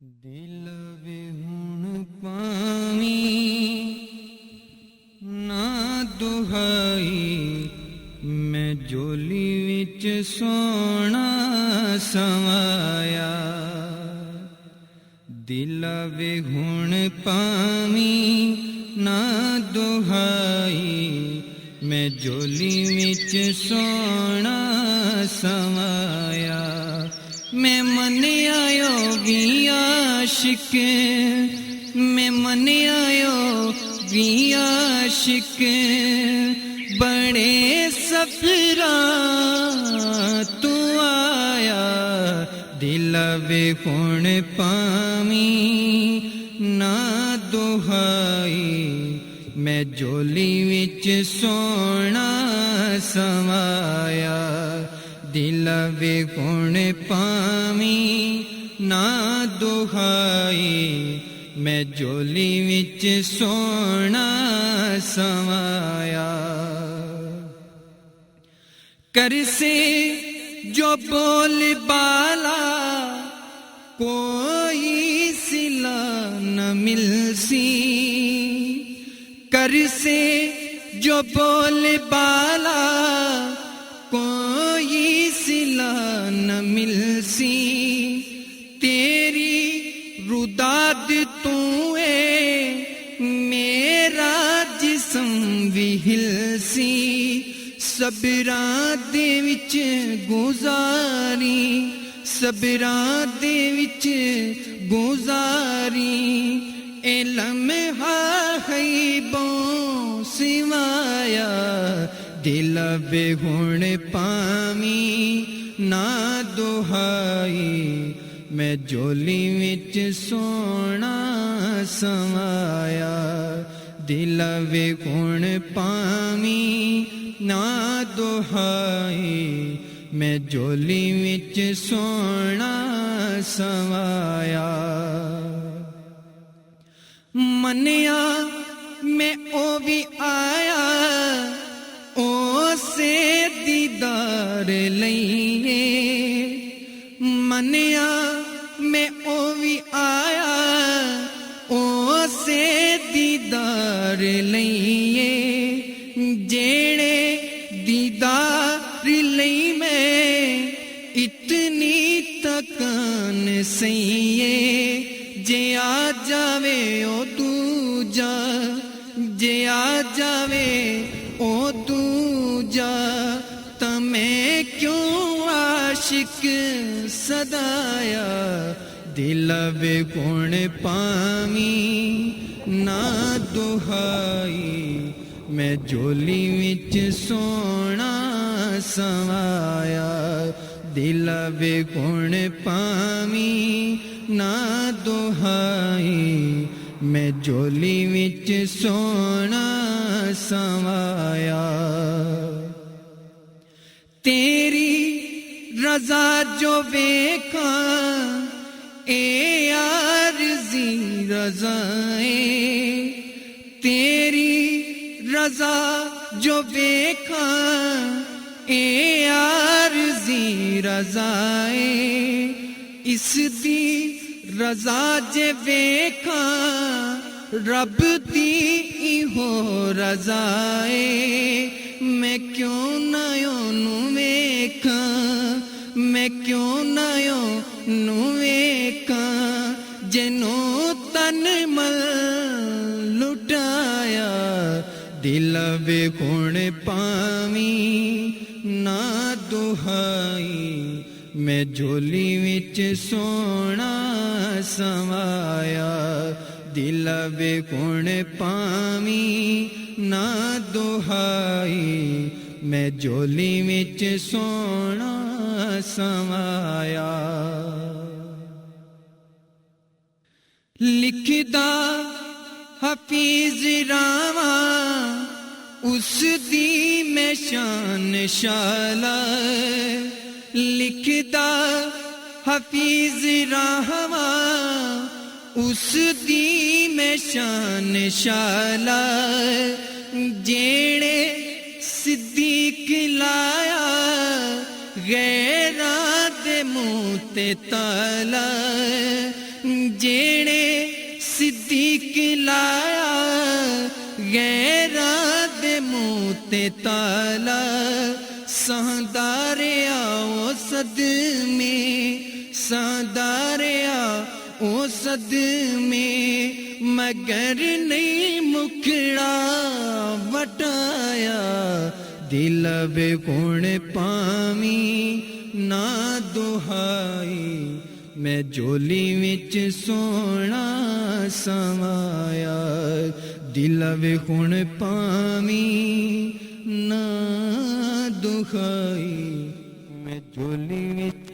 दिल वे हुण पावी ना दुहाई, मैं जोली विच सोना समाया। दिल वे हुण पावी ना दुहाई, मैं जोली विच सोना समाया। मैं मनिया योगी आशिक, मैं मनिया योगी आशिक, बड़े सफरा तू आया। दिल वे हुण पावी ना दुहाई, मैं जोली विच सोना समाया। दिल वे हुण पावी ना दुहाई, मैं जोली विच सोना समाया। कर से जो बोल बाला, कोई सिला न मिलसी। कर से जो बोल बाला, कोई सिला न मिलसी। तेरी रुदाद तू है, मेरा जिस्म भी हिलसी। सबरा दे विच गुजारी, सबरा दे विच गुजारी। ए लम्हा है बो सिवाया। दिल वे हुण पावी ना दुहाई, मैं जोली विच सोना समाया। दिल वे हुण पावी ना दुहाई, मैं जोली विच सोना समाया। मनिया मैं ओ भी आया, ओ से दीदार लईए। मनिया मैं ओ भी आया, ओ से दीदार लईए। जेड़े दीदार लई मैं इतनी तकान सईए। जे आ जावे ओ दूजा, जे आ जावे ओ दूजा, ता मैं क्यों आशिक सदाया। दिल वे हुण पावी ना दुहाई, मैं जोली विच सोना समाया। दिल वे हुण पावी ना दुहाई, मैं जोली विच सोना समाया। तेरी रजा जो वेखा, ए आरज़ी रज़ाए। तेरी रजा जो वेखा, ए आरज़ी रज़ाए। इस दी रजा जे वेखा, रब दी इहो रज़ाए। मैं क्यों ना ओनू वेखा, मैं क्यों ना ओनू वेखा, जिनो तन मल लुटाया। दिल वे हुण पावी ना दुहाई, मैं जोली विच सोना समाया। दिल वे हुण पावी ना दुहाई, मैं जोली विच सोना समाया। लिखदा हफीज रावा, उस दी मैं शान शाला। लिखदा हफीज रावा, उस दी मैं शान शाला। जेड़े सिद्दीक लाया, गैरां दे मुंह ते ताला। लाया गैरां दे मुंह ते ताला सहदारिया ओ सदमे सहदारिया ओ सदमे मगर नहीं मुखड़ा वटाया दिल वे गुण पावी ना दुहाई मैं झोली विच सोना समाया दिल वे गुण पावी ना दुहाई मैं झोली विच